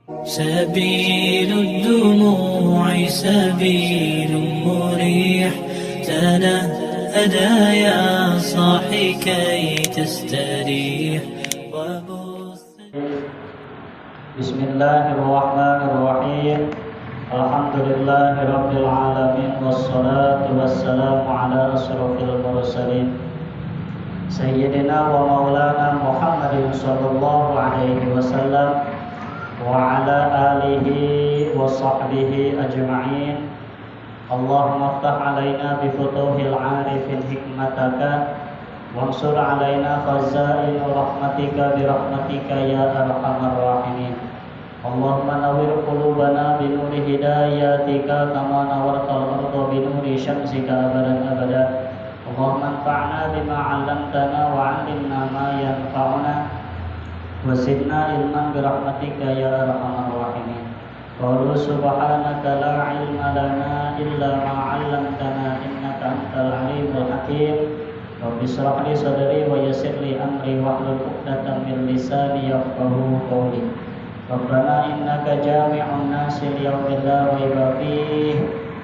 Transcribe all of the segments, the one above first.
سبيل الدموع سبيل مريح تنهدى يا صاحي كي تستريح بسم الله الرحمن الرحيم الحمد لله رب العالمين والصلاة والسلام على أشرف المرسلين سيدنا ومولانا محمد صلى الله عليه وسلم وعلى آله وصحبه أجمعين اللهم افتح علينا بفتوح العارفين حكمتك وانصر علينا خزائن رحمتك برحمتك يا أرحم الراحمين اللهم نور قلوبنا بنور هداياتك كما نورت الأرض بنور شمسك أبدا أبدا اللهم انفعنا بما علمتنا وعلمنا ما ينفعنا وزدنا علما برحمتك يا أرحم الراحمين قالوا سبحانك لا علم لنا إلا ما علمتنا إنك أنت العليم الحكيم رب اشرح لي صدري ويسر لي أمري واحلل عقدة من لساني يفقهوا قولي ربنا إنك جامع الناس ليوم لا ريب فيه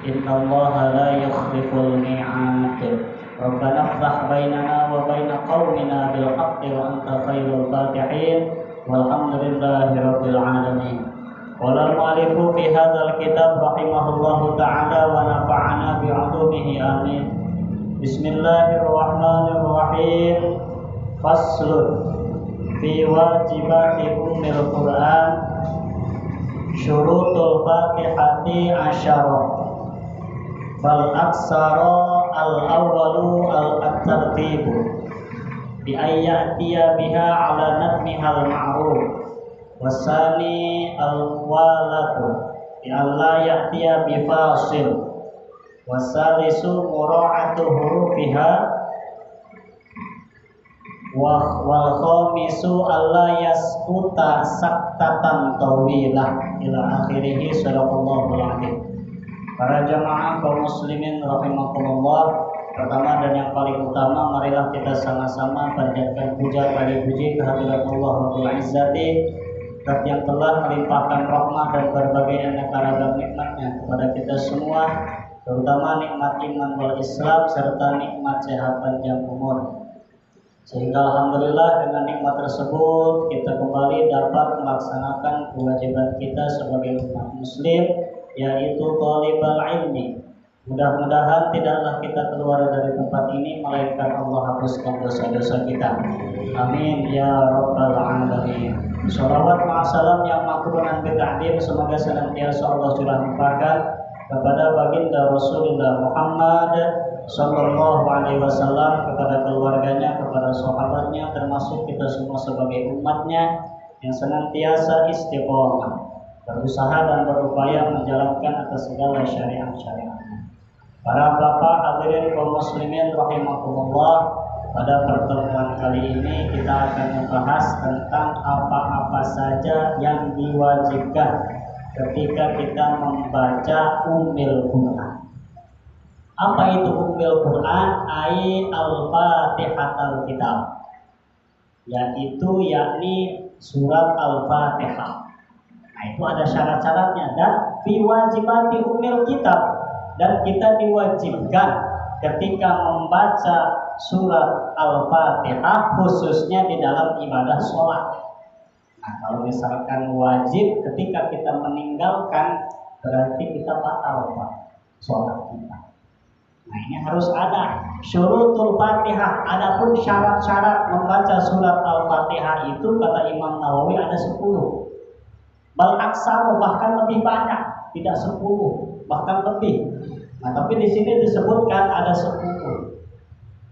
إن الله لا يخلف الميعاد ربنا افتح بيننا وبين قومنا بالحق وأنت خير الفاتحين والحمد لله رب العالمين قال المؤلف في هذا الكتاب رحمه الله تعالى ونفعنا بعلومه آمين بسم الله الرحمن الرحيم فصل في واجبات أم القرآن شروط الفاتحة 10 فالأكثر الأول الترتيب بأن يأتي بها على نظمها المعروف والثاني الوالة بأن لا يأتي بفاصل والثالث مراعاة حروفها والخامس ألا يسقط سقطة طويلة إلى آخره صدق الله العظيم. Para jamaah kaum muslimin rahimakumullah, pertama dan yang paling utama marilah kita sama-sama panjatkan puja pada puji kehadirat Allah Rabbul Izzati yang telah melimpahkan rahmat dan berbagai aneka ragam nikmatnya kepada kita semua, terutama nikmat iman wal Islam serta nikmat sehat panjang umur. Sehingga alhamdulillah dengan nikmat tersebut kita kembali dapat melaksanakan kewajiban kita sebagai umat muslim, yaitu thalibul ilmi. Mudah-mudahan tidaklah kita keluar dari tempat ini melainkan Allah hapuskan dosa-dosa kita. Amin ya rabbal alamin. Shalawat wa salam yang makrunan bita'dim semoga senantiasa Allah curahkan kepada baginda Rasulullah Muhammad sallallahu alaihi wasallam, kepada keluarganya, kepada sahabatnya, termasuk kita semua sebagai umatnya yang senantiasa istiqomah, berusaha dan berupaya menjalankan atas segala syariat-syariatnya. Para bapak hadirin kaum muslimin rahimakumullah, pada pertemuan kali ini kita akan membahas tentang apa-apa saja yang diwajibkan ketika kita membaca Ummul Quran. Apa itu Ummul Quran? Ai al-Fatihatul Kitab, yakni surat Al-Fatihah. Nah, itu ada syarat-syaratnya dan fi wajibati Ummul Kitab, dan kita diwajibkan ketika membaca surat Al-Fatihah khususnya di dalam ibadah sholat. Nah, kalau misalkan wajib ketika kita meninggalkan berarti kita batal sholat kita. Nah, ini harus ada syurutul Fatihah. Adapun syarat-syarat membaca surat Al-Fatihah itu kata Imam Nawawi ada 10. Bal aksaru, bahkan lebih banyak, tidak 10, bahkan lebih. Nah, tapi di sini disebutkan ada 10.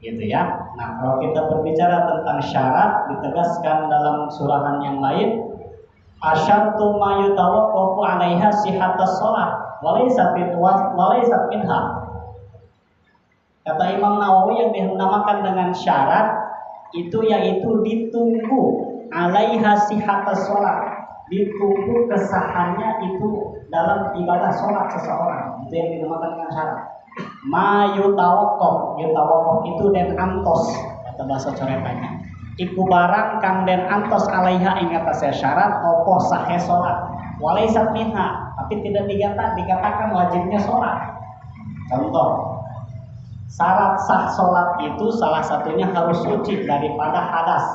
Gitu ya. Nah, kalau kita berbicara tentang syarat ditegaskan dalam surahan yang lain, asyartu ma yutawaqqafu 'alaiha sihhatus shalah wa laysa minha. Kata Imam Nawawi yang dinamakan dengan syarat itu yaitu ditunggu 'alaiha sihhatus shalah, ditunggu kesahannya itu dalam ibadah sholat seseorang, itu yang dinamakan dengan syarat. Ma yutawaqqaf itu den antos, kata bahasa coretannya. Iku barang kang den antos alaiha ing atase syarat opo sahe sholat. walaisat minha, tapi tidak dikatakan wajibnya sholat. Contoh, syarat sah sholat itu salah satunya harus suci daripada hadas,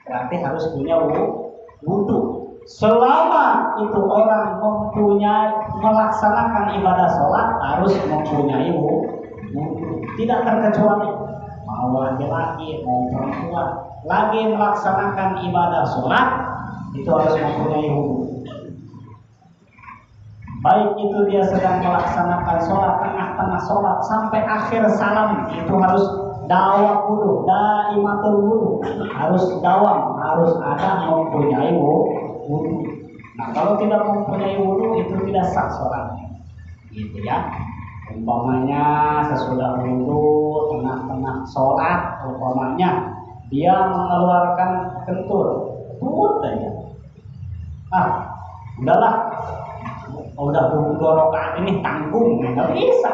berarti harus punya wudu. Selama itu orang melaksanakan ibadah sholat harus mempunyai wudu, tidak terkecuali mau laki-laki mau perempuan lagi melaksanakan ibadah sholat itu harus mempunyai wudu. Baik itu dia sedang melaksanakan sholat, tengah-tengah sholat sampai akhir salam itu harus dawam wudu, daimatul wudu, harus dawam, harus ada mempunyai wudu. Nah kalau tidak mempunyai wudu itu tidak sah sholatnya, gitu ya. Umpamanya sesudah wudu tengah-tengah sholat, umpamanya dia mengeluarkan kentur, aja. Udahlah, udah 2 rakaat ini tanggung, nggak bisa.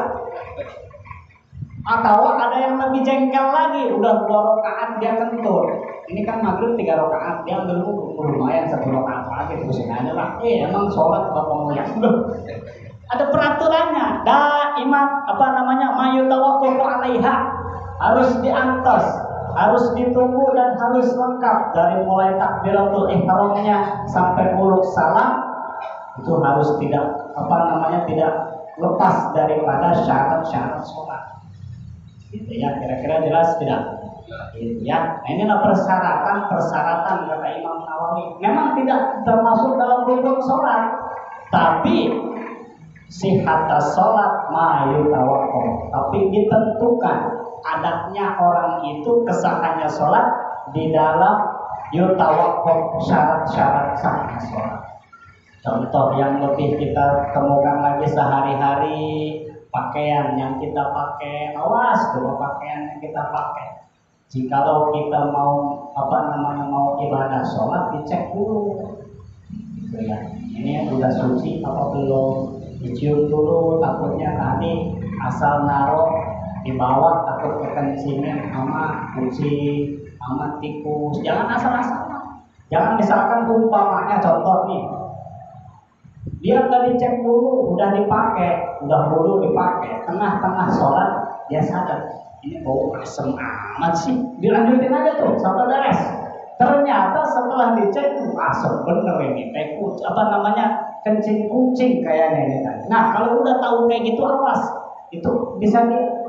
Atau ada yang lebih jengkel lagi, udah 2 rakaat dia kentur. Ini kan maghrib 3 rakaat, dia ambil wudu, lumayan 1 rakaat lagi terusin aja lah. Emang sholat bapak mulia. Ada peraturannya, daimat mayutawaqqafu 'alaiha, harus diantos, harus ditunggu dan harus lengkap dari mulai takbiratul ihramnya sampai muluk salam itu harus tidak tidak lepas daripada syarat-syarat sholat. Gitu ya, kira-kira jelas tidak? Gitu ya. Nah, inilah persyaratan kata Imam Nawawi. Memang tidak termasuk dalam rukun sholat, tapi sihhatas sholat mayutawaqqaf, tapi ditentukan adanya orang itu kesahannya sholat di dalam yutawaqqaf, syarat-syarat sahnya sholat. Contoh yang lebih kita temukan lagi sehari-hari, pakaian yang kita pakai, awas dulu pakaian yang kita pakai. Jikalau kita mau mau ibadah sholat dicek dulu, gitu ya. Ini udah suci apa belum? Dicium dulu, takutnya tadi asal naruh di bawah takut kekencingan sama kucing, sama tikus. Jangan asal-asalan. Jangan misalkan umpamanya contoh nih, dia nggak dicek dulu, udah dipakai, udah dulu dipakai, tengah-tengah sholat dia sadar ini bau asem amat sih, dilanjutin aja tuh sampai beres. Ternyata setelah dicek asem bener ini, kencing kucing kayaknya ini. Nah kalau udah tahu kayak gitu awas, itu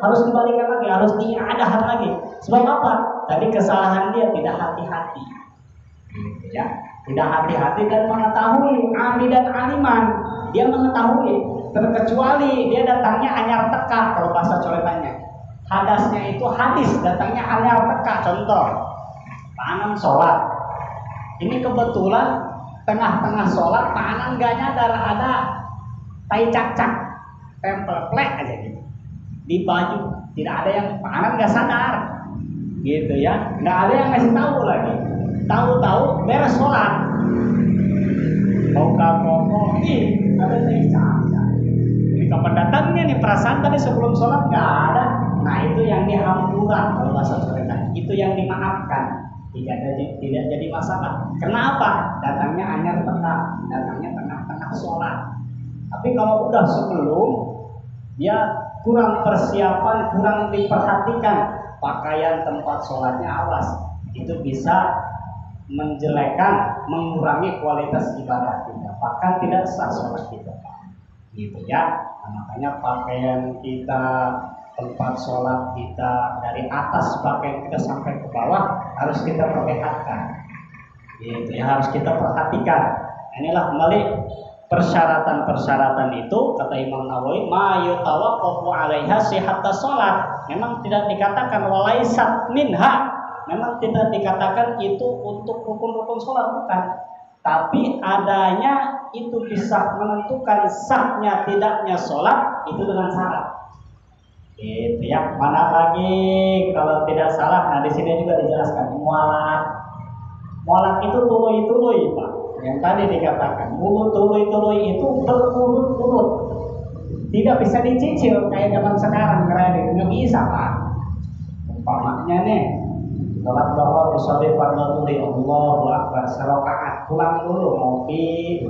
harus dibalikan lagi, harus diadakan lagi. Sebab apa? Tadi kesalahan dia tidak hati-hati, ya. Tidak hati-hati dan mengetahui ali dan aliman, dia mengetahui, terkecuali dia datangnya anyar teka, kalau bahasa coretannya hadasnya itu hadis, datangnya anyar teka. Contoh, Pak Anam sholat, ini kebetulan tengah-tengah sholat Pak Anam gak nyadar ada tai cak-cak tempel plek aja gitu di baju, tidak ada yang Pak Anam gak sadar gitu ya, nggak ada yang ngasih tahu lagi. Tahu-tahu beres sholat, koko ada cak-cak. Ini kapan datangnya nih, perasaan tadi sebelum sholat nggak ada. Nah itu yang dihampuran kalau bahasa mereka, itu yang dimaafkan, tidak jadi masalah. Kenapa? Datangnya hanya tengah-tengah sholat. Tapi kalau udah sebelum, dia kurang persiapan, kurang diperhatikan pakaian tempat sholatnya, awas, itu bisa menjelekkan, mengurangi kualitas ibadah kita, bahkan tidak sah sholat kita, gitu ya. Nah, makanya pakaian kita, tempat sholat kita, dari atas pakaian kita sampai ke bawah harus kita perlihatkan, gitu ya, harus kita perhatikan. Inilah kembali persyaratan-persyaratan itu kata Imam Nawawi, ma yutawaqqafu 'alaiha sihhatas sholat. Memang tidak dikatakan walaisat minha, memang tidak dikatakan itu untuk rukun-rukun sholat, bukan. Tapi adanya itu bisa menentukan sahnya tidaknya sholat itu dengan syarat. Gitu ya. Mana lagi kalau tidak salah? Nah di sini juga dijelaskan mualat. Mualat itu tului-tului, Pak. Yang tadi dikatakan mulut tului-tului itu berurut-urut, tidak bisa dicicil kayak zaman sekarang kredit, nggak bisa, Pak. Umpamanya nih, sholat zuhur usolli fardhu tuli, Allahu akbar, serakaat, pulang dulu ngopi,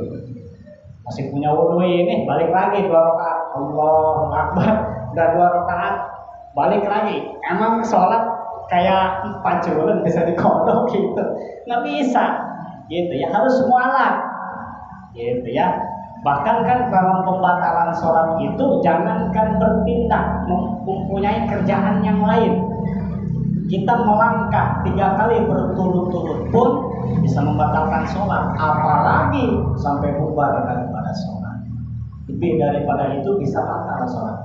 Masih punya wudhu ini, balik lagi 2 rakaat. Allahu Akbar, udah 2 rakaat, balik lagi. Emang sholat kayak 4 julen bisa dikodok gitu? Nggak bisa, gitu ya. Harus mualat, gitu ya. Bahkan kan dalam pembatalan sholat itu jangankan bertindak, mempunyai kerjaan yang lain. Kita melangkah 3 kali berturut-turut pun bisa membatalkan sholat, apalagi sampai bubar daripada sholat. Lebih daripada itu bisa batal sholat,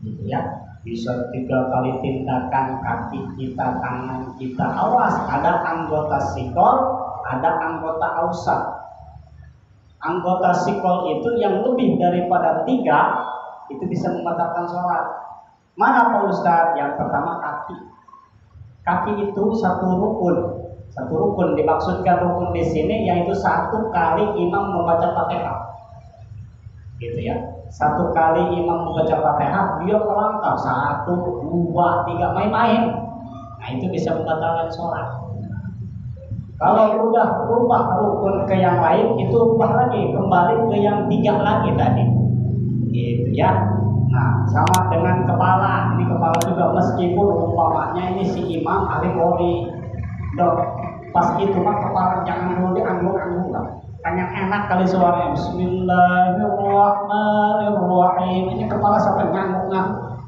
gitu ya. Bisa 3 kali tindakan kaki kita, tangan kita. Awas, ada anggota sikol, ada anggota ausat. Anggota sikol itu yang lebih daripada 3 itu bisa membatalkan sholat. Mana Pak Ustadz? Yang pertama kaki. Kaki itu satu rukun. Satu rukun, dimaksudkan rukun di sini yaitu 1 kali imam membaca Fatihah, gitu ya. 1 kali imam membaca Fatihah, dia melangkah 1, 2, 3, main-main. Nah itu bisa membatalkan sholat. Kalau udah rubah rukun ke yang lain, itu rubah lagi, kembali ke yang 3 lagi tadi, gitu ya. Nah, sama dengan kepala. Ini kepala juga, meskipun umpamanya ini si imam ahli bodi, dok, pas itu mah kepala jangan dulu dianggur-anggur lah. Tanya enak kali suaranya. Bismillahirrahmanirrahim. Ini kepala sampai ngangguk-ngangguk.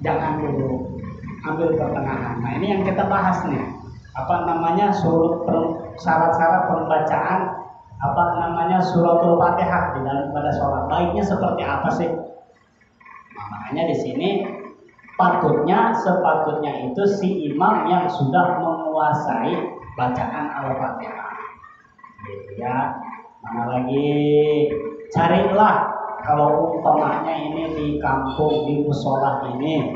Jangan dulu, ambil pertengahan. Nah, ini yang kita bahas nih. Apa namanya syarat-syarat pembacaan suratul Fatihah di dalam pada sholat. Baiknya seperti apa sih? Makanya di sini sepatutnya itu si imam yang sudah menguasai bacaan Al-Fatihah, gitu ya. Mana lagi, carilah kalau umpamanya ini di kampung, di musola ini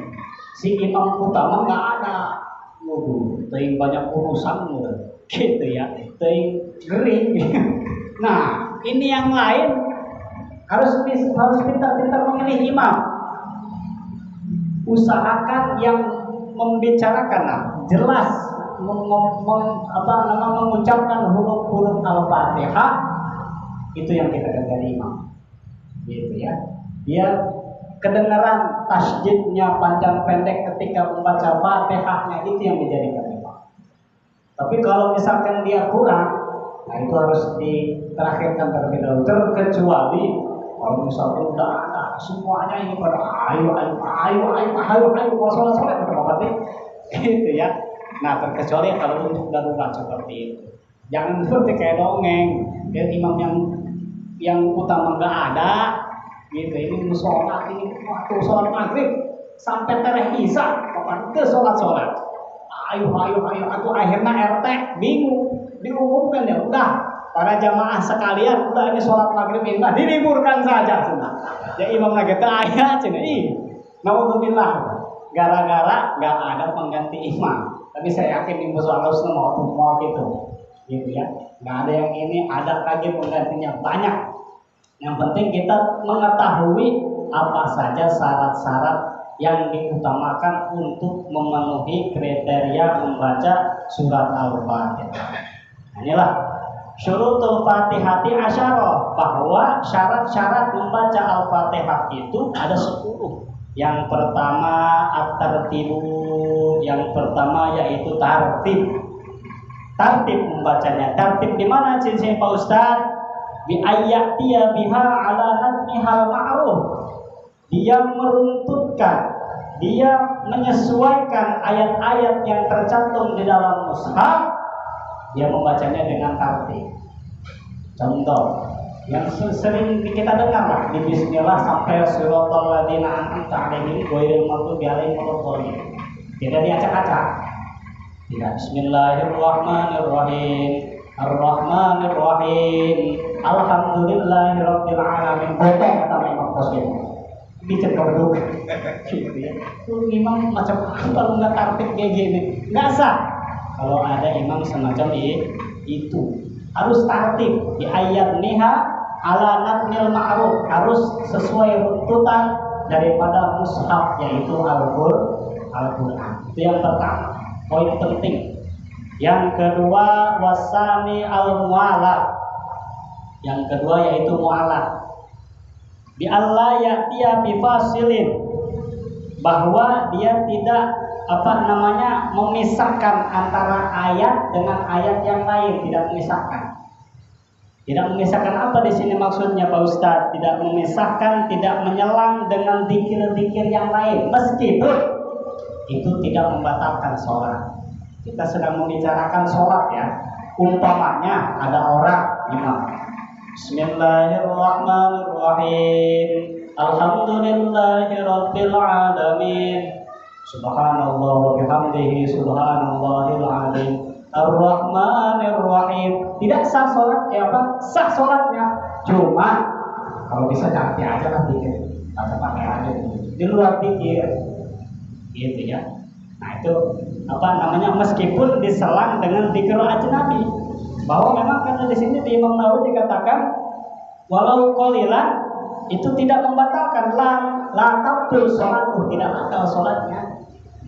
si imam utama nggak ada, ting banyak urusan gitu ya, ting gering. Nah ini yang lain harus pintar-pintar memilih imam. Usahakan yang membicarakan jelas, mengucapkan huruf-huruf Al-Fatihah, itu yang kita ganti imam, gitu ya. Biar kedengaran tasjidnya panjang pendek ketika membaca Fatihahnya, itu yang dijadikan imam. Tapi kalau misalkan dia kurang, nah itu harus diterakhirkan terlebih dahulu. Terkecuali kalau misalkan udah ada semuanya ini pada ayo kalau sholat gitu ya. Nah terkecuali kalau untuk darurat seperti itu, jangan seperti kayak dongeng. Dan imam yang utama nggak ada, gitu. Ini musola ini waktu sholat maghrib sampai tereh isya, pokoknya sholat. Ayo, akhirnya RT bingung, diumumkan ya udah. Para jamaah sekalian, udah ini sholat maghrib ini diliburkan saja, sudah. Ya imam lagi ayat, cina naudzubillah, gara-gara nggak ada pengganti imam. Tapi saya yakin di musola mau gitu ya. Nggak ada yang ini, ada lagi penggantinya banyak. Yang penting kita mengetahui apa saja syarat-syarat yang diutamakan untuk memenuhi kriteria membaca surat Al-Fatihah. Nah, inilah syurutul Fatihati asyarah, bahwa syarat-syarat membaca Al-Fatihah itu ada 10. Yang pertama at-tartibu, yang pertama yaitu tartib membacanya. Tartib di mana cincin Pak Ustaz? Bi ayyatiya biha ala nadmihal ma'ruf. Dia meruntutkan, dia menyesuaikan ayat-ayat yang tercantum di dalam mushaf, dia membacanya dengan tartib. Contoh yang sering kita dengar lah, di bismillah sampai siratal ladzina an'amta 'alaihim ghairil maghdubi 'alaihim waladdallin. Tidak diacak-acak. Tidak. Bismillahirrahmanirrahim. Ar-Rahmanirrahim. Alhamdulillahirabbil alamin. Potong kata Imam Qasim. Bicara kedua. Gitu ya. Tuh imam macam apa lu enggak tartib kayak gini? Enggak sah. Kalau ada imam semacam itu, harus tartib. Di ayat niha ala nadmil ma'ruf, harus sesuai runtutan daripada mushaf, yaitu Al-Qur'an. Itu yang pertama, poin penting. Yang kedua, wasani al-mu'alaf. Yang kedua yaitu mu'alat. Bi Allah ya'tiya bi fasilin, bahwa dia tidak memisahkan antara ayat dengan ayat yang lain, tidak memisahkan. Tidak memisahkan apa di sini maksudnya Pak Ustadz? Tidak memisahkan, tidak menyelang dengan zikir-zikir yang lain, meskipun itu tidak membatalkan sholat. Kita sedang membicarakan sholat ya. Umpamanya ada orang imam, Bismillahirrahmanirrahim, Alhamdulillahirabbil alamin, Subhanallah wa bihamdihi, Subhanallahil azim, Ar-Rahmanir-Rahim. Tidak sah sholat, sah sholatnya. Cuma kalau bisa ganti aja lah dikit, pakai aja di luar dikir, gitu ya. Nah itu meskipun diselang dengan zikir ajnabi, bahwa memang karena di sini di Imam Nawawi dikatakan walau qalilan itu tidak membatalkan, la tabtul sholatu, tidak batal sholatnya.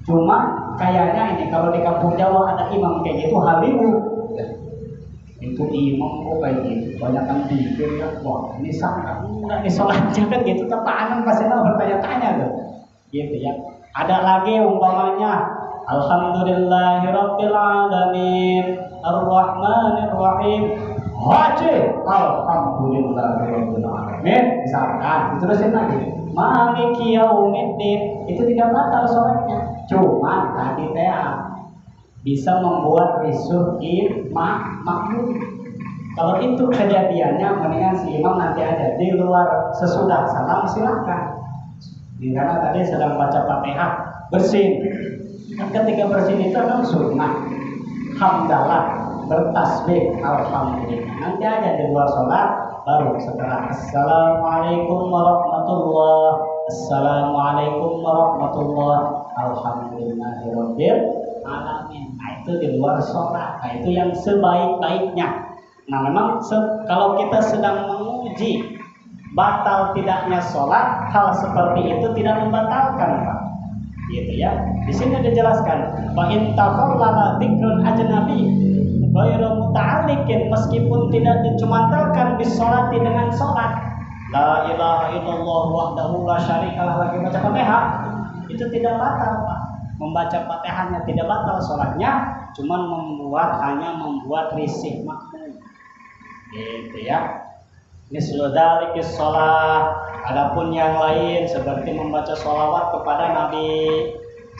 Cuma kayaknya ini kalau di kampung Jawa ada imam kayak gitu halimu. Itu imam kok kayak gitu, banyakan pikir ya, wah ini sangat enggak nih sholatnya kan gitu, kepaanan pasti bertanya-tanya tuh, gitu ya. Ada lagi umpamanya Alhamdulillahirabbil alamin, Ar-Rahmanir-Rahim, Alhamdulillahirabbil alamin, misalkan diterusin lagi Maliki yaumiddin, itu tidak batal sholatnya. Cuma tadi bisa membuat risuh makmum. Kalau itu kejadiannya, mendingan si imam nanti aja di luar, sesudah salam silahkan. Karena tadi sedang baca Fatihah, bersin. Ketika bersin itu kan sunnah, hamdalah, bertasbih, alhamdulillah. Nanti aja di luar sholat, baru setelah Assalamualaikum warahmatullah, Assalamualaikum warahmatullah, Alhamdulillahirabbil alamin. Nah itu di luar sholat. Nah itu yang sebaik-baiknya. Nah memang kalau kita sedang menguji batal tidaknya sholat, hal seperti itu tidak membatalkan, Pak. Gitu ya. Di sini dijelaskan, wa in taqallala dzikrun ajnabi ghairu muta'alliqin, meskipun tidak dicumantelkan bisolati dengan sholat, la ilaha illallah wahdahu la syarikalah, lagi baca Fatihah, itu tidak batal, Pak. Membaca Fatihahnya tidak batal sholatnya, cuman hanya membuat risih makmum. Gitu ya. Misludalikis sholat. Adapun yang lain seperti membaca sholawat kepada Nabi,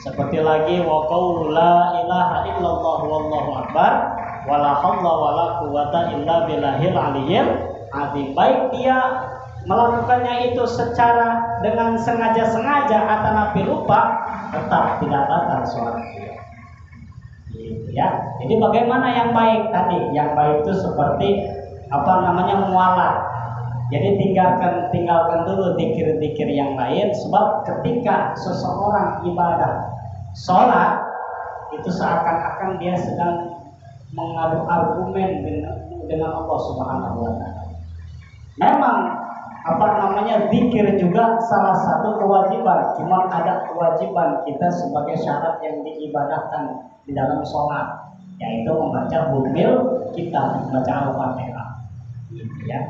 seperti lagi wa qaulu la ilaha illallah wallahu akbar wala haula wala quwata illa billahil aliyyil azim. Baik dia melakukannya itu secara dengan sengaja-sengaja atau nabi lupa, tetap tidak batal sholat dia. Gitu ya. Jadi bagaimana yang baik tadi? Yang baik itu seperti mualat. Jadi tinggalkan dulu zikir-zikir yang lain, sebab ketika seseorang ibadah sholat itu seakan-akan dia sedang mengadu argumen dengan Allah Subhanahu wa taala. Memang zikir juga salah satu kewajiban, cuma ada kewajiban kita sebagai syarat yang diibadahkan di dalam sholat, yaitu membaca ummil kita, membaca Al-Fatihah. Gitu ya.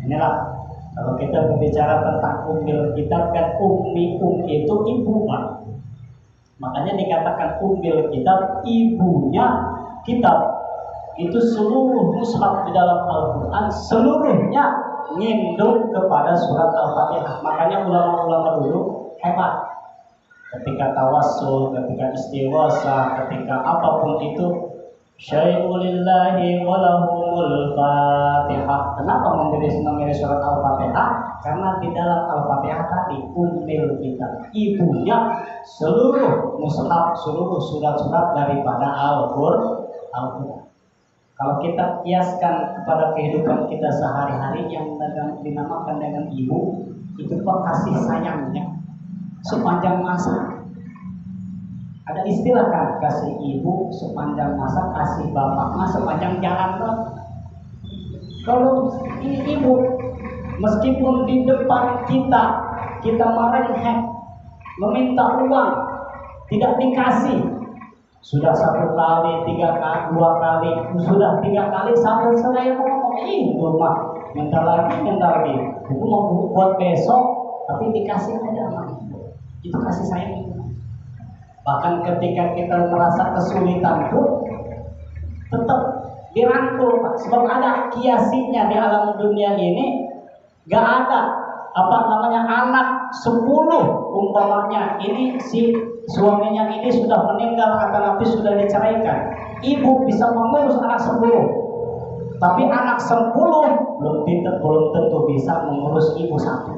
Inilah kalau kita berbicara tentang ummil kitab, kan ummi itu ibu, Pak. Makanya dikatakan ummil kitab, ibunya kitab. Itu seluruh mushaf di dalam Al-Quran seluruhnya ngindung kepada surat Al-Fatihah. Makanya ulama-ulama dulu hebat. Ketika tawassul, ketika istighosah, ketika apapun itu, syai'ulillahi walahumul Fatihah. Kenapa memilih surat Al-Fatihah? Karena di dalam Al-Fatihah tadi ummil kitab, ibunya seluruh mushaf, seluruh surat-surat daripada Al-Quran. Kalau kita kiaskan kepada kehidupan kita sehari-hari, yang dinamakan dengan ibu, itu kasih sayangnya sepanjang masa. Ada istilah kan, kasih ibu sepanjang masa, kasih bapak mah sepanjang jalan, Pak. Kalau ibu, meskipun di depan kita merengek, meminta uang, tidak dikasih, sudah 1 kali, 3 kali, 2 kali, sudah 3 kali sambil saya ngomong, rumah minta lagi. Itu mau buat besok, tapi dikasih aja sama ibu. Itu kasih sayang ibu. Bahkan ketika kita merasa kesulitan pun tetap dirangkul, Pak. Sebab ada kiasinya di alam dunia ini, gak ada anak 10 umpamanya ini si suaminya ini sudah meninggal atau tapi sudah diceraikan. Ibu bisa mengurus anak 10, tapi anak 10 belum tentu bisa mengurus ibu 1.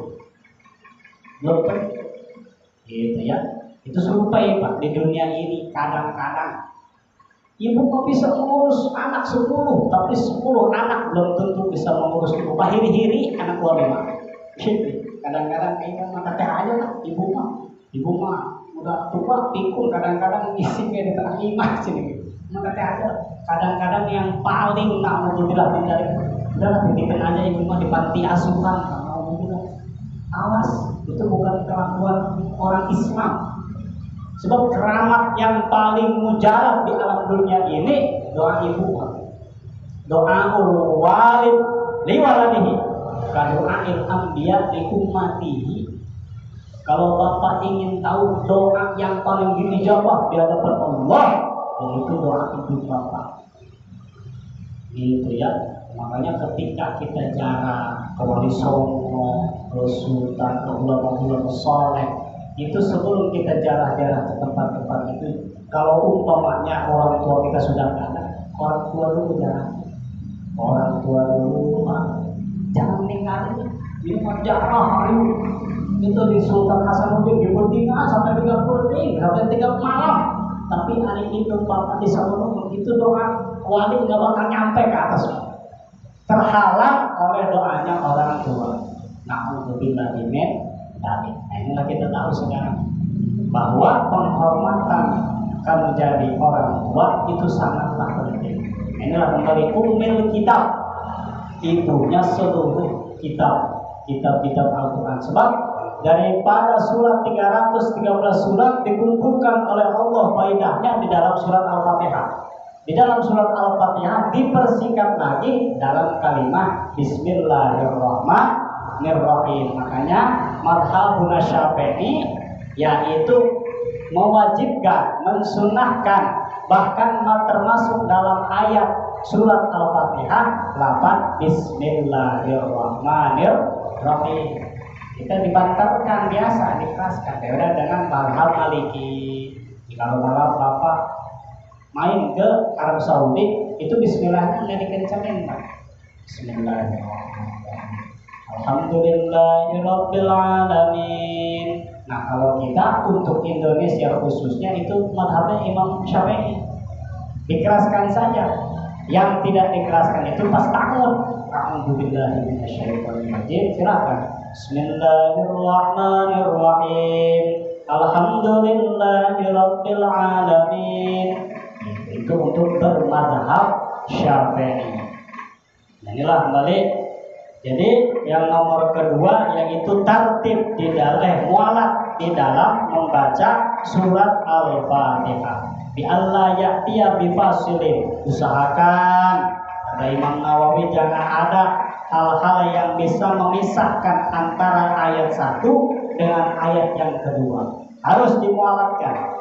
Belum tentu. Gitu ya. Itu serupai Pak di dunia ini kadang-kadang ibu kok bisa mengurus anak 10, tapi 10 anak belum tentu bisa mengurus ibu. Hiri-hiri anak 5. Gitu. Kadang-kadang kayaknya mata teh aja lah ibu mah udah tua pikun, kadang-kadang isi kayak di tengah imah sini. Mata teh aja. Kadang-kadang yang paling naudzubillah dari udah titipin aja ibu mah di panti asuhan. Naudzubillah. Awas, itu bukan kelakuan orang Islam. Sebab keramat yang paling mujarab di alam dunia ini doa ibu. Doaul walid li waladihi ka doail anbiya li ummatihi. Kalau Bapak ingin tahu doa yang paling dijawab di hadapan Allah, yaitu doa ibu Bapak. Gitu ya. Makanya ketika kita jarak ke Wali Songo, ke Sultan, ke ulama-ulama soleh, itu sebelum kita jarah-jarah ke tempat-tempat itu, kalau umpamanya orang tua kita sudah ada, orang tua dulu jarah. Orang tua dulu jangan ninggalin. Ini mah jarah hari itu di Sultan Hasanuddin di Betina sampai 30 sampai 3 malam. Tapi hari itu Bapak di Solo itu doa wali nggak bakal nyampe ke atas, terhalang oleh doanya orang tua. Na'udzubillah min dzalik. Nah, inilah kita tahu sekarang bahwa penghormatan akan menjadi orang tua itu sangatlah penting. Inilah kembali ummul kitab, ibunya seluruh kitab Al-Quran. Sebab daripada surat 313 surat dikumpulkan oleh Allah faedahnya di dalam surat Al-Fatihah. Di dalam surat Al-Fatihah dipersingkat lagi dalam kalimat Bismillahirrahmanirrahim. Makanya madhabun Syafi'i yaitu mewajibkan, mensunahkan, bahkan termasuk dalam ayat surat Al-Fatihah lafaz Bismillahirrahmanirrahim. Kita dibantarkan biasa, dikeraskan. Beda dengan madhab Maliki. Kalau malam Bapak main ke Arab Saudi itu bismillahnya nggak dikencangin, Pak. Bismillahirrahmanirrahim. Alhamdulillahirabbil alamin. Nah, kalau kita untuk Indonesia khususnya itu madhabnya Imam Syafi'i. Dikeraskan saja. Yang tidak dikeraskan itu pas takut. Alhamdulillah minasyaitonirrajim. Silakan. Bismillahirrahmanirrahim. Alhamdulillahirabbil alamin. Itu untuk bermadhab Syafi'i. Nah, inilah kembali. Jadi yang nomor kedua yaitu tertib di dalam mualat di dalam membaca surat Al-Fatihah. Bi Allah ya'tiya bi fasilin. Usahakan ada Imam Nawawi jangan ada hal-hal yang bisa memisahkan antara ayat 1 dengan ayat yang kedua. Harus dimualatkan.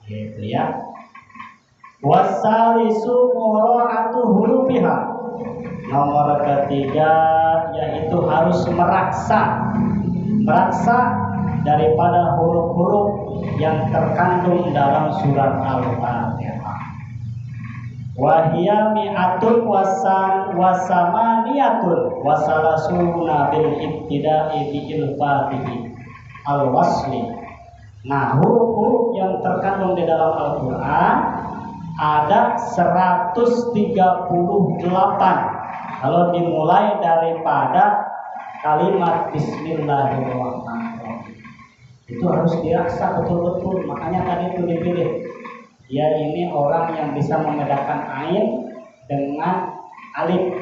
Gitu ya. Wasalisu mura'atu hurufiha. Nomor ketiga yaitu harus meraksa daripada huruf-huruf yang terkandung dalam surat Al-Fatihah. Wahia mi'atun wasamaniyatun wasalasuna bil ibtida'i bil fatihi al-wasli. Nah, huruf-huruf yang terkandung di dalam Al-Quran ada 138 kalau dimulai daripada kalimat Bismillahirrahmanirrahim. Itu harus diraksa betul-betul. Makanya tadi itu dipilih. Dia ini orang yang bisa membedakan ain dengan alif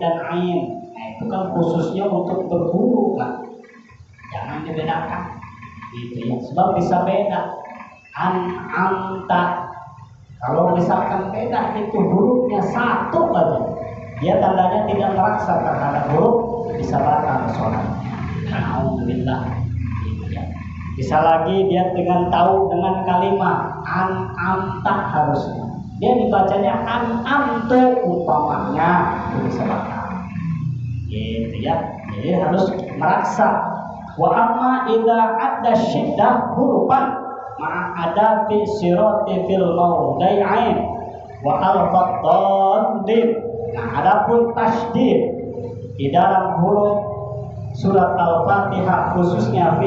dan ain. Nah, itu kan khususnya untuk berguru kan. Jangan dibedakan. Gitu ya. Sebab bisa beda. Anta. Kalau misalkan beda itu hurufnya 1 aja. dia tandanya tidak meraksa terhadap huruf, bisa batal sholat. Alhamdulillah. Bisa lagi dia dengan tahu dengan kalimat amta harusnya. Dia dibacanya amtu umpamanya, itu bisa batal. Gitu ya. Jadi harus meraksa. Wa amma idza adda syiddah hurufan ma ada fi sirati fil mawdai'ain wa al-faddin. Nah, adapun tasydid di dalam huruf surat Al-Fatihah khususnya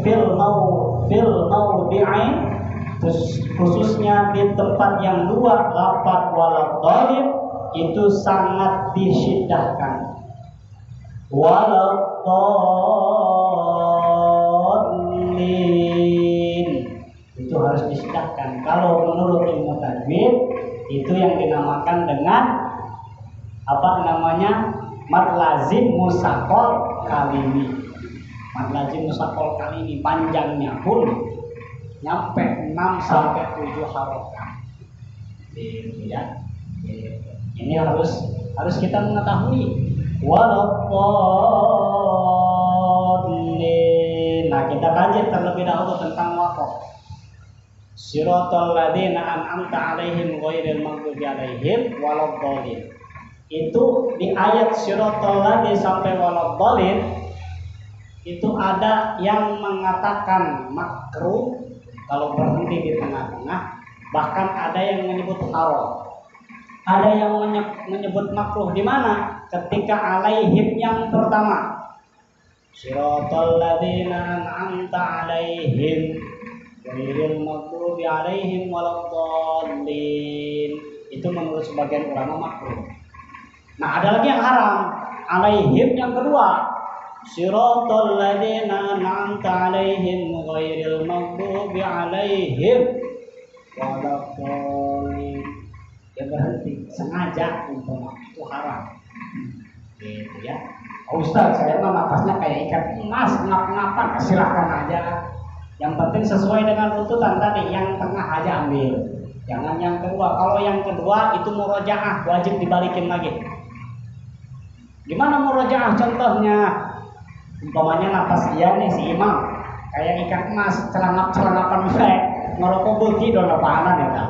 fil mawdi'ain, khususnya di tempat yang dua lafaz waladhdallin itu sangat disyiddahkan. Waladhdallin itu harus disyiddahkan. Kalau menurut ilmu tajwid itu yang dinamakan dengan apa namanya? Mad lazim musaqqal kalimi. Mad lazim musaqqal kalimi panjangnya pun nyampe 6 sampai 7 harokat. Gitu ya. Ini harus kita mengetahui. Waladhdallin. Nah, kita kaji terlebih dahulu tentang waqaf. Siratal ladzina an'amta 'alaihim ghairil maghdubi 'alaihim waladhdallin. Itu di ayat siratal ladzina sampai waladhdallin itu ada yang mengatakan makruh kalau berhenti di tengah-tengah, bahkan ada yang menyebut haram. Ada yang menyebut makruh di mana? Ketika alaihim yang pertama. Siratal ladzina an'amta 'alaihim ghairil maghdubi 'alaihim waladhdallin. Itu menurut sebagian ulama makruh. Nah, ada lagi yang haram, alaihim yang kedua. Siratal ladzina an'amta 'alaihim ghairil maghdubi alaihim waladhdallin. Dia berhenti sengaja untuk itu haram. Gitu ya. Oh, Ustaz, saya mah napasnya kayak ikan emas, ngap-ngapan, silakan aja. Yang penting sesuai dengan tuntutan tadi, yang tengah aja ambil. Jangan yang kedua. Kalau yang kedua itu murojaah, wajib dibalikin lagi. Gimana murojaah contohnya? Umpamanya napas dia nih si imam kayak ikan emas, celangap-celangapan baik, ngerokok beuki dong apaanan ya kan?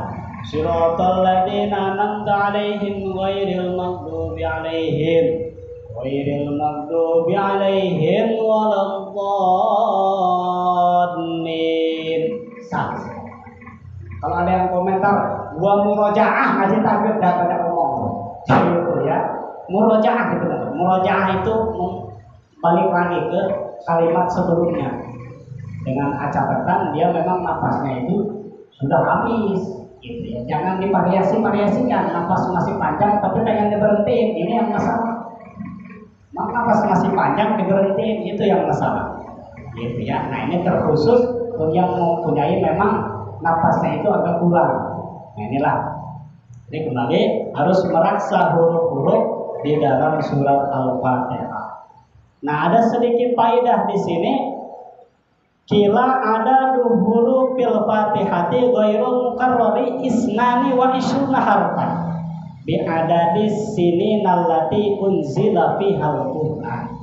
Siratal ladzina an'amta 'alaihim ghairil maghdubi 'alaihim waladhdallin. Kalau ada yang komentar, gua murojaah ngaji takbir dah pada ngomong. Gitu ya. Murojaah gitu kan. Murojaah itu balik lagi ke kalimat sebelumnya dengan catatan dia memang napasnya itu sudah habis gitu ya. Jangan divariasikan, napas masih panjang tapi pengen diberhentiin, ini yang masalah. Napas masih panjang diberhentiin, itu yang masalah gitu ya. Nah, ini terkhusus yang mempunyai memang napasnya itu agak kurang. Nah, inilah. Jadi kembali harus meraksa huruf-huruf di dalam surat Al-Fatihah. Nah, ada sedikit faedah di sini. Kila ada huruf fil Fatihati ghairul mukarrari isnani wa ishruna harfan bi adadis sinin allati unzila fihal Qur'an.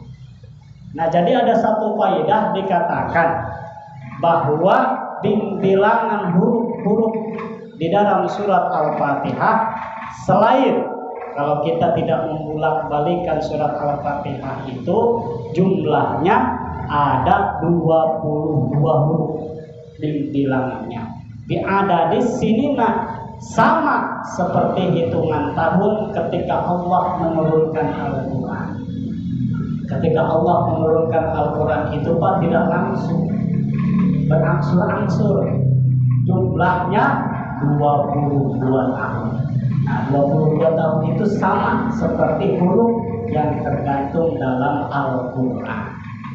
Nah, jadi ada satu faedah dikatakan bahwa bilangan huruf-huruf di dalam surat Al-Fatihah, selain kalau kita tidak membolak-balikan surat Al-Fatihah itu jumlahnya ada 22 huruf di bilangannya. Di ada di sini sama seperti hitungan tahun ketika Allah menurunkan Al-Quran. Ketika Allah menurunkan Al-Quran itu Pak tidak langsung, berangsur-angsur. Jumlahnya 22 tahun. Nah, 22 tahun itu sama seperti huruf yang tergantung dalam Al-Quran.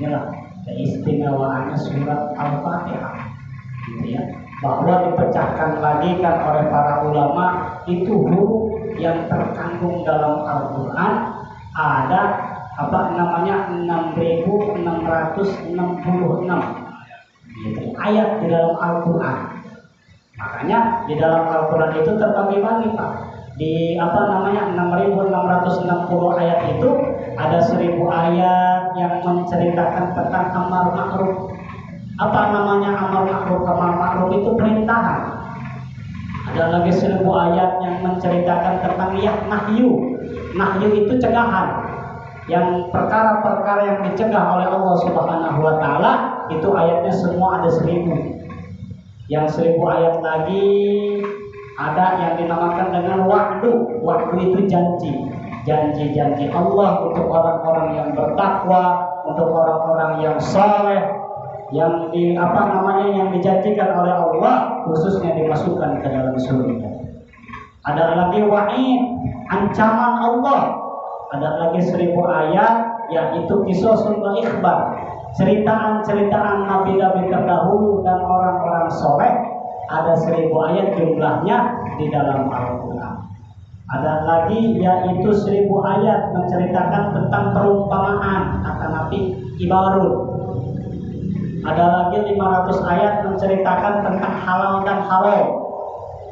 Inilah keistimewaannya surat Al-Fatihah, gitu ya. Bahwa dipecahkan lagi kan oleh para ulama, itu huruf yang terkandung dalam Al-Quran ada 6.666 gitu, ayat di dalam Al-Quran. Makanya di dalam Al-Quran itu terbagi-bagi Pak. Di 6.660 ayat itu ada 1.000 ayat yang menceritakan tentang amar ma'ruf. Apa namanya amar ma'ruf? Amar ma'ruf itu perintahan. Ada lagi 1.000 ayat yang menceritakan tentang nahyu. Nahyu itu cegahan. Yang perkara-perkara yang dicegah oleh Allah Subhanahu wa taala itu ayatnya semua ada 1.000. Yang 1.000 ayat lagi ada yang dinamakan dengan wa'du. Wa'du itu janji. Janji-janji Allah untuk orang-orang yang bertakwa, untuk orang-orang yang saleh, yang yang dijanjikan oleh Allah khususnya dimasukkan ke dalam surga. Ada lagi wa'id, ancaman Allah. Ada lagi 1.000 ayat yaitu qisasun wa ikhbar, ceritaan-ceritaan nabi-nabi terdahulu dan orang-orang soleh. Ada 1.000 ayat jumlahnya di dalam Al-Quran. Ada lagi yaitu 1.000 ayat menceritakan tentang perumpamaan kata Nabi ibarun. Ada lagi 500 ayat menceritakan tentang halal dan haram.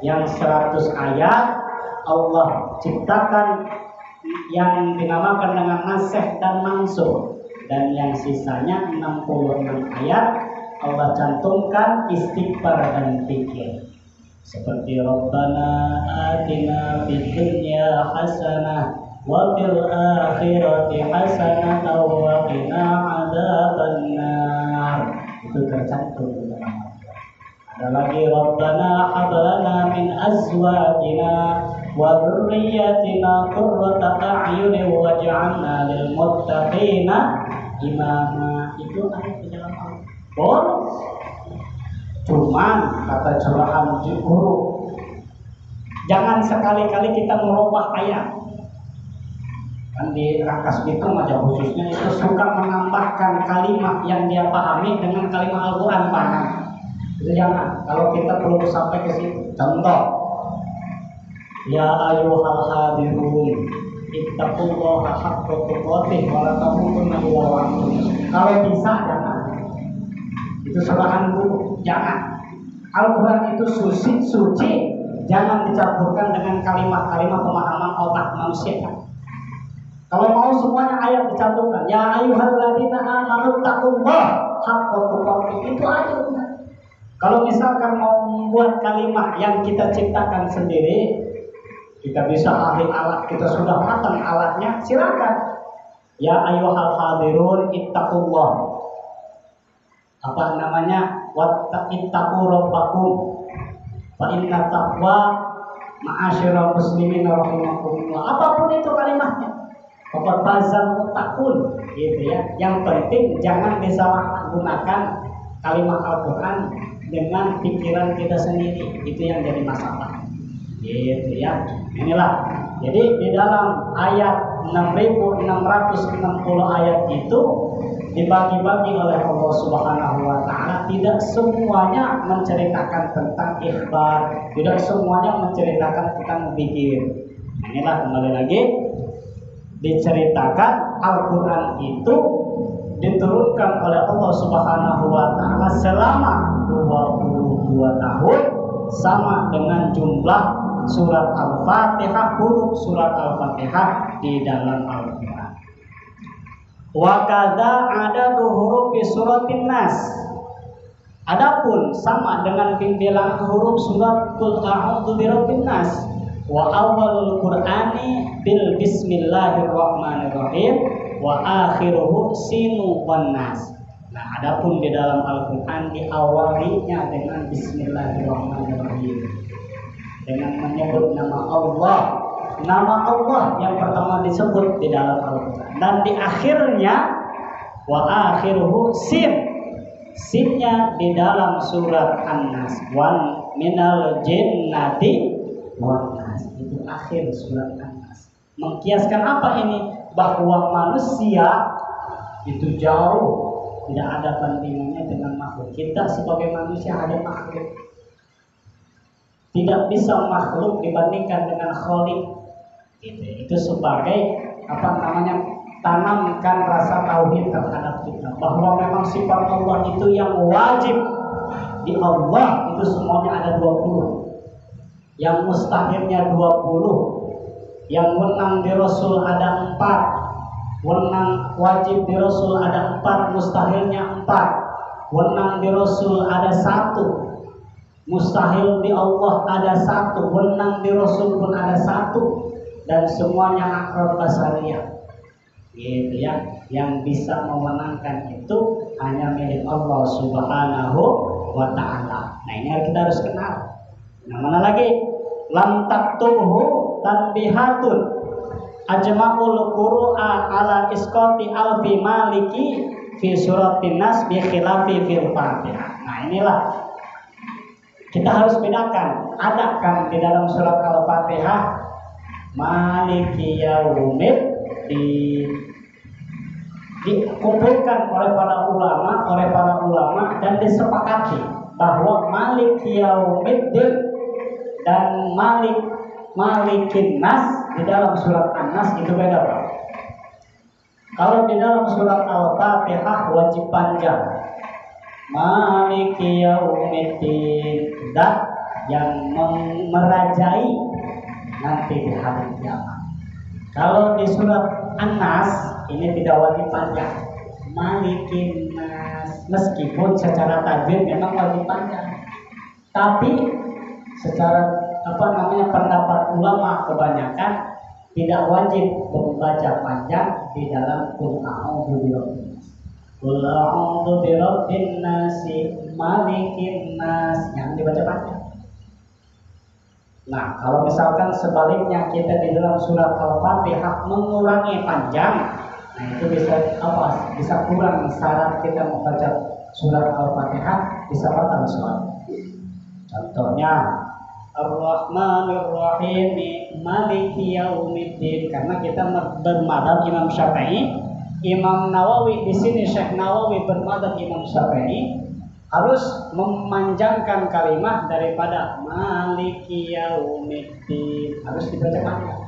Yang 100 ayat Allah ciptakan yang dinamakan dengan nasikh dan mansukh. Dan yang sisanya 66 ayat Allah cantumkan istighfar dan zikir. Seperti Rabbana atina fid dunya hasanah wa fil akhirati hasanah wa qina adzabannar. Itu tercantum di dalam Al-Quran. Ada lagi Rabbana hab lana min azwajina wa dzurriyyatina qurrata a'yunin waj'alna lil muttaqina imama. Itu ayat di dalam Al-Quran. Cuman kata curahan guru, jangan sekali-kali kita merubah ayat. Kan di Rakas Bitung aja khususnya itu suka menambahkan kalimat yang dia pahami dengan kalimat Al-Quran paham. Itu jangan. Kalau kita belum sampai ke situ. Contoh, ya ayyuhal hadirun ittaqullaha haqqa tuqatih wa la tamutunna illa wa antum muslimun. Kalau bisa jangan. Itu surahan guru, jangan. Al-Quran itu suci, jangan dicampurkan dengan kalimat-kalimat pemahaman otak manusia. Kalau mau semuanya ayat dicantumkan, ya ayyuhalladzina amanu taqullaha haqqa tuqatih, itu aja. Kalau misalkan mau membuat kalimat yang kita ciptakan sendiri, kita bisa ahli alat, kita sudah matang alatnya, silakan. Ya ayyuhal hadirun ittaqullah. Apa namanya? Wattaqu rabbakum. Fa inna taqwa ma'asyiral muslimin rahimakumullah. Apapun itu kalimatnya. Pokok bazal muttaqun gitu ya. Yang penting jangan disalahgunakan kalimat Al-Qur'an dengan pikiran kita sendiri. Itu yang jadi masalah. Gitu ya. Inilah. Jadi di dalam ayat 6.660 ayat itu dibagi-bagi oleh Allah Subhanahu wa taala, tidak semuanya menceritakan tentang ikhbar, tidak semuanya menceritakan tentang zikir. Inilah kembali lagi diceritakan Al-Qur'an itu diturunkan oleh Allah Subhanahu wa taala selama 22 tahun sama dengan jumlah surat Al-Fatihah, huruf surat Al-Fatihah di dalam Al-Qur'an. Wa kadza adadu hurufi suratin nas. Adapun sama dengan bilangan huruf surat Qul a'udzu birabbin nas. Wa awwalul Qur'ani bil bismillahirrahmanirrahim wa akhiruhu sinu wan nas. Nah, adapun di dalam Al-Qur'an diawalinya dengan bismillahirrahmanirrahim. Dengan menyebut nama Allah. Nama Allah yang pertama disebut di dalam Al-Quran, dan di akhirnya wa akhiruhu sin. Sinnya di dalam surat An-Nas, wan minal jinnati wan nas. Itu akhir surat An-Nas. Mengkiaskan apa ini? Bahwa manusia itu jauh tidak ada bandingannya dengan makhluk. Kita sebagai manusia hanya makhluk. Tidak bisa makhluk dibandingkan dengan Khaliq. Itu sebagai tanamkan rasa tauhid terhadap kita, bahwa memang sifat Allah itu yang wajib. Di Allah itu semuanya ada 20, yang mustahilnya 20, Yang wenang di Rasul ada 4. Wenang wajib di Rasul ada 4, mustahilnya 4. Wenang di Rasul ada 1, mustahil di Allah ada 1, wenang di Rasul pun ada 1, dan semuanya akrab basariyah. Gitu ya. Yang bisa memenangkan itu hanya milik Allah Subhanahu wa ta'ala. Nah, ini kita harus kenal. Nah, mana lagi? Lam taktuhu tanbihatun ajma'ul qur'a ala isqati alfi maliki fi suratin nas bi khilafi fil Fatihah. Nah, inilah kita harus bedakan. Ada kan di dalam surat Al-Fatihah Maliki Yaumiddin, dikumpulkan oleh para ulama dan disepakati bahwa Maliki Yaumiddin dan Malikin Nas di dalam surat An-Nas itu beda, Pak. Kalau di dalam surat Al-Fatihah wajib panjang, Maliki Yaumiddin, dan yang merajai nanti di hari kiamat. Kalau di surat An-Nas ini tidak wajib panjang, Malikin Nas, meskipun secara tajwid memang wajib panjang, tapi secara pendapat ulama kebanyakan tidak wajib membaca panjang di dalam Qul a'udzu birabbin nas. Qul a'udzu birabbin nas, malikin nas, yang dibaca panjang. Nah, kalau misalkan sebaliknya kita di dalam surat Al-Fatihah mengurangi panjang, nah itu bisa kurang syarat kita membaca surat Al-Fatihah, bisa batal sholat. Contohnya Ar-Rahmanir Rahim Maliki Yaumiddin, karena kita bermadhab Imam Syafi'i. Imam Nawawi di sini, Syekh Nawawi bermadhab Imam Syafi'i, harus memanjangkan kalimat daripada Maliki Yaumiddin, harus dibaca panjang.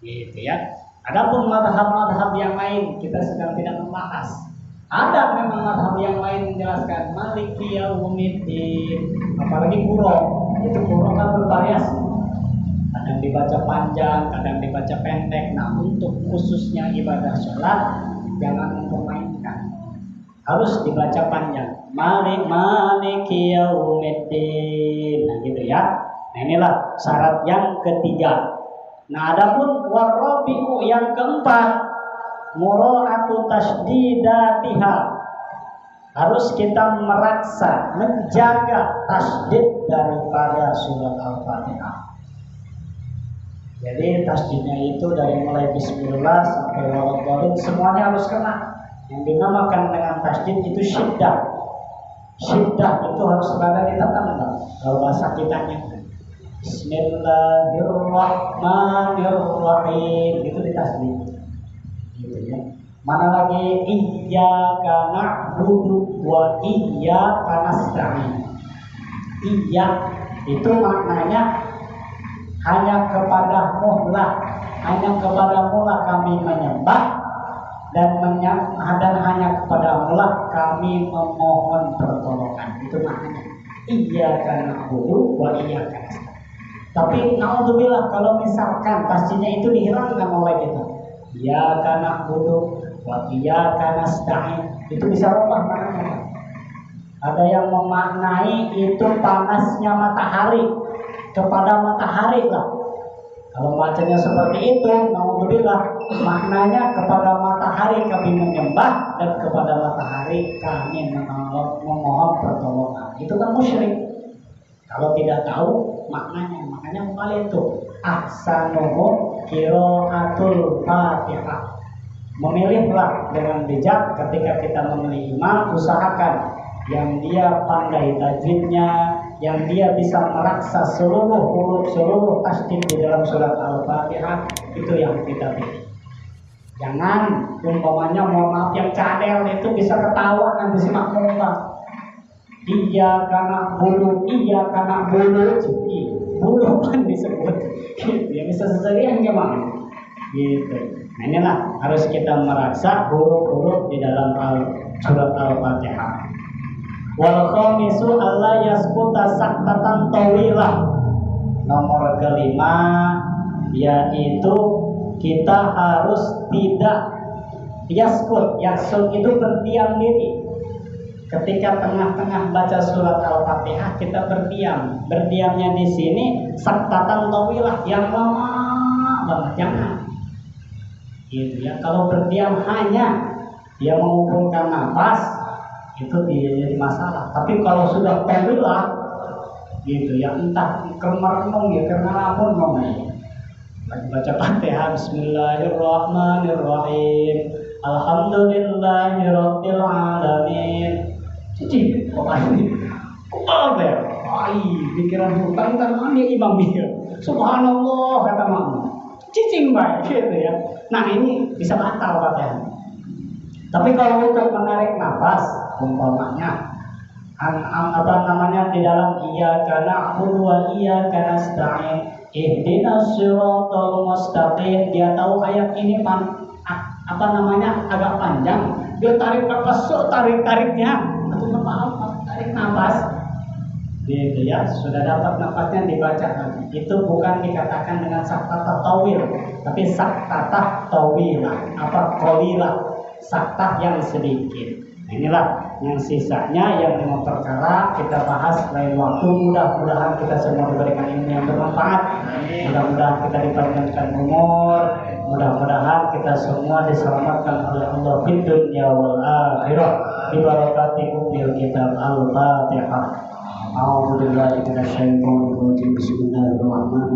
Gitu ya. Adapun madhab-madhab yang lain kita sedang tidak membahas. Ada memang madhab yang lain menjelaskan Maliki Yaumiddin, apalagi Qur'an. Itu Qur'an kan bervariasi, kadang dibaca panjang, kadang dibaca pendek. Nah, untuk khususnya ibadah sholat jangan mempermainkan, harus dibaca panjang. Maliki Yaumiddin, nah gitu ya. Nah, inilah syarat yang ketiga. Nah, adapun warabi'u yang keempat, mura'atu tasydidatiha, harus kita meraksa, menjaga tasydid daripada surat Al-Fatihah. Jadi tasydidnya itu dari mulai bismillah sampai waladhdallin semuanya harus kena. Yang dinamakan dengan tasydid itu syiddah. Syiddah itu harus berada di tengah. Kalau bahasa kitanya Bismillahirrahmanirrahim, itu di tasydid. Gitu ya. Mana lagi iyyaka na'budu wa iyyaka nasta'in. Iya itu maknanya hanya kepadamu lah, hanya kepadamu lah kami menyembah, dan hanya kepadamu lah kami memohon pertolongan. Itu maknanya iyyaka na'budu wa iyyaka nasta'in. Tapi naudzubillah kalau misalkan pastinya itu dihilangkan oleh kita, iyyaka na'budu wa iyyaka nasta'in, itu bisa rubah maknanya. Ada yang memaknai itu panasnya matahari, kepada matahari lah. Kalau bacanya seperti itu, naudzubillah, maknanya kepada matahari kami menyembah dan kepada matahari kami memohon pertolongan. Itu kan musyrik. Kalau tidak tahu maknanya kembali itu ahsanuhu qiraatul Fatihah. Memilihlah dengan bijak ketika kita memilih imam, usahakan yang dia pandai tajwidnya, yang dia bisa meraksa seluruh huruf, seluruh tasydid di dalam surat Al-Fatihah, itu yang kita pilih. Jangan umpamanya, mohon maaf, yang cadel itu bisa ketawa nanti si makmum. Iyyaka na'budu, iyyaka na'budu, bulu kan disebut, gitu ya, bisa seserian gimana, gitu. Nah, inilah harus kita meraksa huruf-huruf di dalam surat Al-Fatihah. Wal khamisu alla yasquta saktatan tawilah. Nomor kelima, yaitu kita harus tidak yaskut. Yaskut itu berdiam diri. Ketika tengah-tengah baca surat Al-Fatihah kita berdiam. Berdiamnya di sini saktatan tawilah, yang lama banget, jangan. Gitu ya. Kalau berdiam hanya dia mengumpulkan nafas, itu tidak jadi masalah. Tapi kalau sudah tawilah, gitu ya, entah kemerenung ya karena apa namanya. Baca Fatihah, Bismillahirrahmanirrahim, Alhamdulillahirabbil alamin. Cici, kok ini? Kok apa ya? Pikiran hutang kan imam dia. Subhanallah kata mama. Cicing baik gitu ya. Nah ini bisa batal Fatihah. Tapi kalau untuk menarik nafas, umpamanya apa namanya di dalam iyyaka na'budu wa iyyaka nasta'in ihdinas siratal mustaqim, dia tahu ayat ini apa namanya agak panjang, dia tarik nafas, tarik-tariknya atau tarik nafas gitu ya, sudah dapat nafasnya dibaca lagi. Itu bukan dikatakan dengan saktata tawil, tapi saktata tawilah, apa qalilah, saktah yang sedikit. Inilah yang sisanya yang 5 perkara kita bahas lain waktu. Mudah-mudahan kita semua diberikan ilmu yang bermanfaat. Mudah-mudahan kita dipanjangkan umur. Mudah-mudahan kita semua diselamatkan oleh Allah di dunia wal akhirah. Bi barakati ummil kitab Al-Fatihah. A'udzu billahi minasyaitonir rajim. Bismillahirrahmanirrahim.